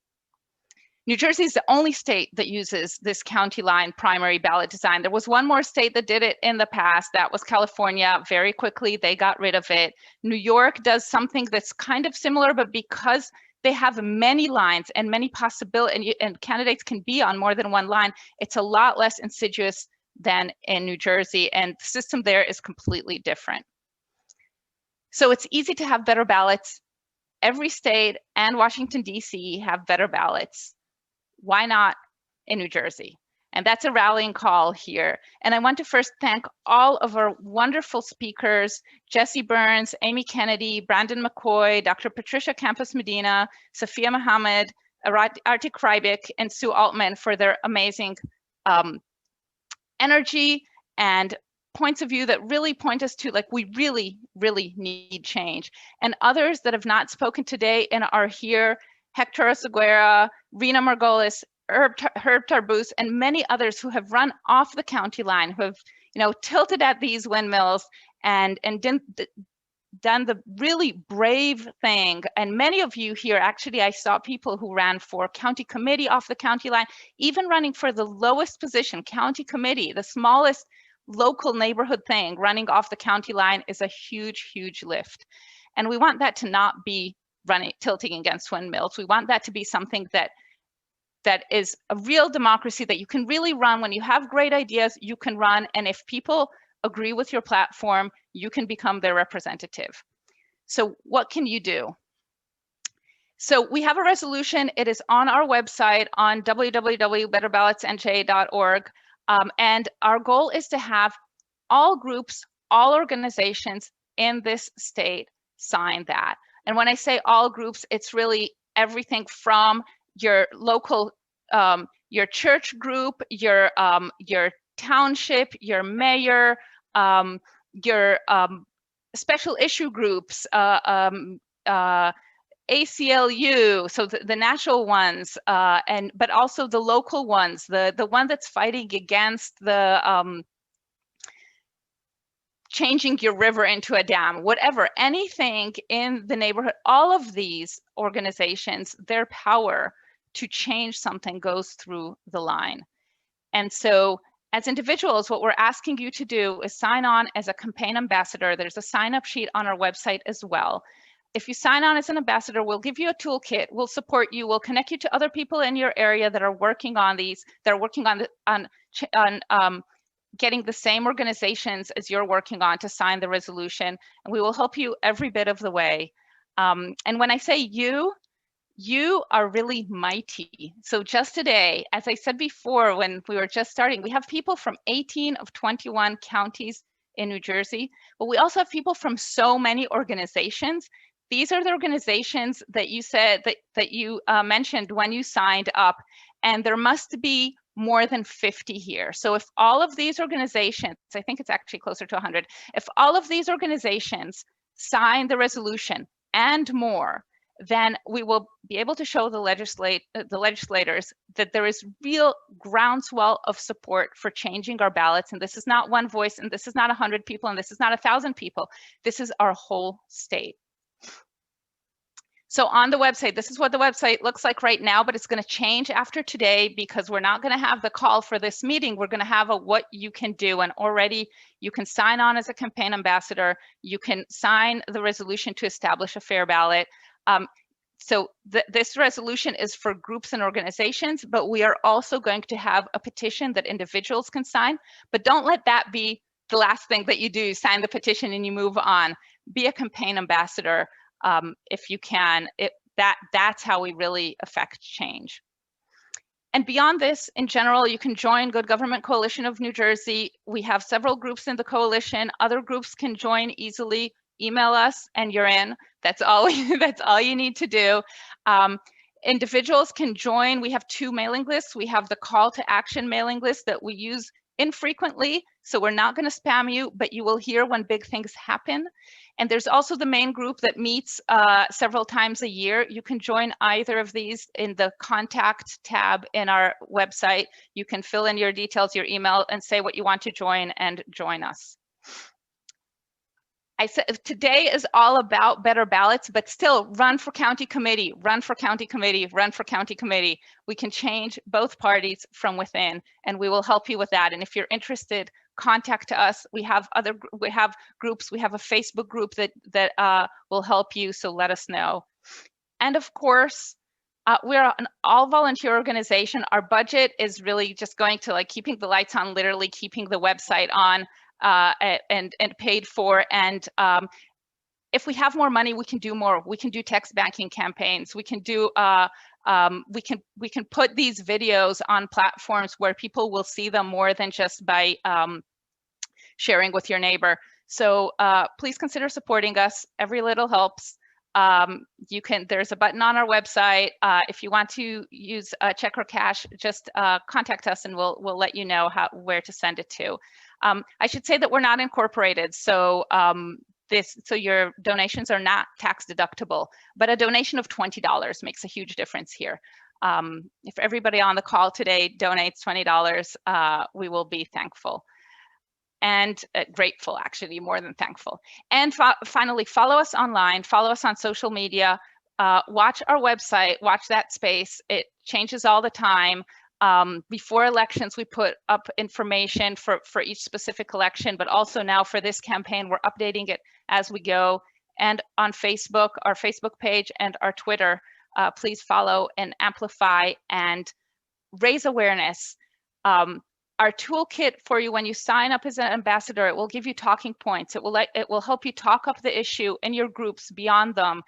New Jersey is the only state that uses this county line primary ballot design. There was one more state that did it in the past. That was California. Very quickly, they got rid of it. New York does something that's kind of similar, but because they have many lines and many possibilities, and candidates can be on more than one line, it's a lot less insidious than in New Jersey, and the system there is completely different. So it's easy to have better ballots. Every state and Washington, D.C. have better ballots. Why not in New Jersey? And that's a rallying call here. And I want to first thank all of our wonderful speakers, Jess Burns, Amy Kennedy, Brandon Mccoy, Dr. Patricia Campos Medina, Safiya Muhammad, Artie Karbeck, and Sue Altman for their amazing energy and points of view that really point us to, like, we really, really need change. And others that have not spoken today and are here, Hector Oseguera, Rena Margolis, Herb Tarbus, and many others who have run off the county line, who have, tilted at these windmills and done the really brave thing. And many of you here, actually, I saw people who ran for county committee off the county line, even running for the lowest position, county committee, the smallest local neighborhood thing. Running off the county line is a huge, huge lift. And we want that to not be tilting against windmills. We want that to be something that is a real democracy, that you can really run. When you have great ideas, you can run. And if people agree with your platform, you can become their representative. So what can you do? So we have a resolution. It is on our website on www.betterballotsnj.org. And our goal is to have all groups, all organizations in this state sign that. And when I say all groups, it's really everything from your local, your church group, your township, your mayor, your special issue groups, ACLU, so the national ones, but also the local ones, the one that's fighting against the changing your river into a dam, whatever, anything in the neighborhood, all of these organizations, their power to change something goes through the line. And so as individuals, what we're asking you to do is sign on as a campaign ambassador. There's a sign-up sheet on our website as well. If you sign on as an ambassador, we'll give you a toolkit, we'll support you, we'll connect you to other people in your area that are working on these, that are working on getting the same organizations as you're working on to sign the resolution, and we will help you every bit of the way. And when I say you are really mighty. So just today, as I said before, when we were just starting, we have people from 18 of 21 counties in New Jersey, but we also have people from so many organizations. These are the organizations that you said that you mentioned when you signed up, and there must be more than 50 here. So if all of these organizations, I think it's actually closer to 100, if all of these organizations sign the resolution and more, then we will be able to show the legislators that there is real groundswell of support for changing our ballots. And this is not one voice, and this is not 100 people, and this is not 1,000 people. This is our whole state. So on the website, this is what the website looks like right now, but it's going to change after today because we're not going to have the call for this meeting. We're going to have a what you can do, and already you can sign on as a campaign ambassador. You can sign the resolution to establish a fair ballot. So this resolution is for groups and organizations, but we are also going to have a petition that individuals can sign. But don't let that be the last thing that you do, sign the petition and you move on. Be a campaign ambassador if you can. That's how we really affect change. And beyond this, in general, you can join Good Government Coalition of New Jersey. We have several groups in the coalition. Other groups can join easily. Email us and you're in. That's all you need to do. Individuals can join. We have 2 mailing lists. We have the call to action mailing list that we use infrequently, so we're not going to spam you, but you will hear when big things happen. And there's also the main group that meets several times a year. You can join either of these in the contact tab in our website. You can fill in your details, your email, and say what you want to join and join us. I said today is all about better ballots, but still run for county committee, run for county committee, run for county committee. We can change both parties from within, and we will help you with that. And if you're interested, contact us. We have groups. We have a Facebook group that will help you. So let us know. And of course, we're an all volunteer organization. Our budget is really just going to like keeping the lights on, literally keeping the website on. And paid for, and if we have more money, we can do more. We can do text banking campaigns. We can do we can put these videos on platforms where people will see them more than just by sharing with your neighbor. So please consider supporting us. Every little helps. There's a button on our website. If you want to use check or cash, just contact us and we'll let you know where to send it to. I should say that we're not incorporated, so so your donations are not tax deductible, but a donation of $20 makes a huge difference here. If everybody on the call today donates $20, we will be thankful. And grateful, actually, more than thankful. And finally, follow us online, follow us on social media, watch our website, watch that space. It changes all the time. Before elections, we put up information for each specific election, but also now for this campaign, we're updating it as we go. And on Facebook, our Facebook page and our Twitter, please follow and amplify and raise awareness. Our toolkit for you when you sign up as an ambassador, it will give you talking points. It will help you talk up the issue in your groups, beyond them,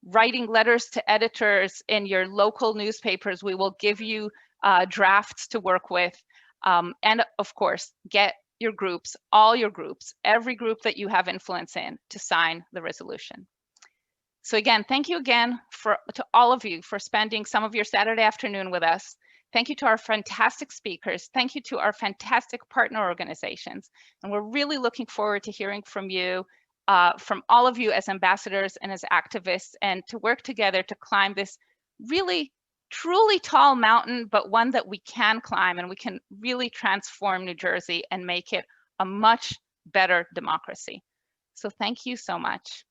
writing letters to editors in your local newspapers. We will give you drafts to work with. And of course, get your groups, all your groups, every group that you have influence in to sign the resolution. So again, thank you again to all of you for spending some of your Saturday afternoon with us. Thank you to our fantastic speakers. Thank you to our fantastic partner organizations. And we're really looking forward to hearing from you, from all of you as ambassadors and as activists, and to work together to climb this really, truly tall mountain, but one that we can climb, and we can really transform New Jersey and make it a much better democracy. So thank you so much.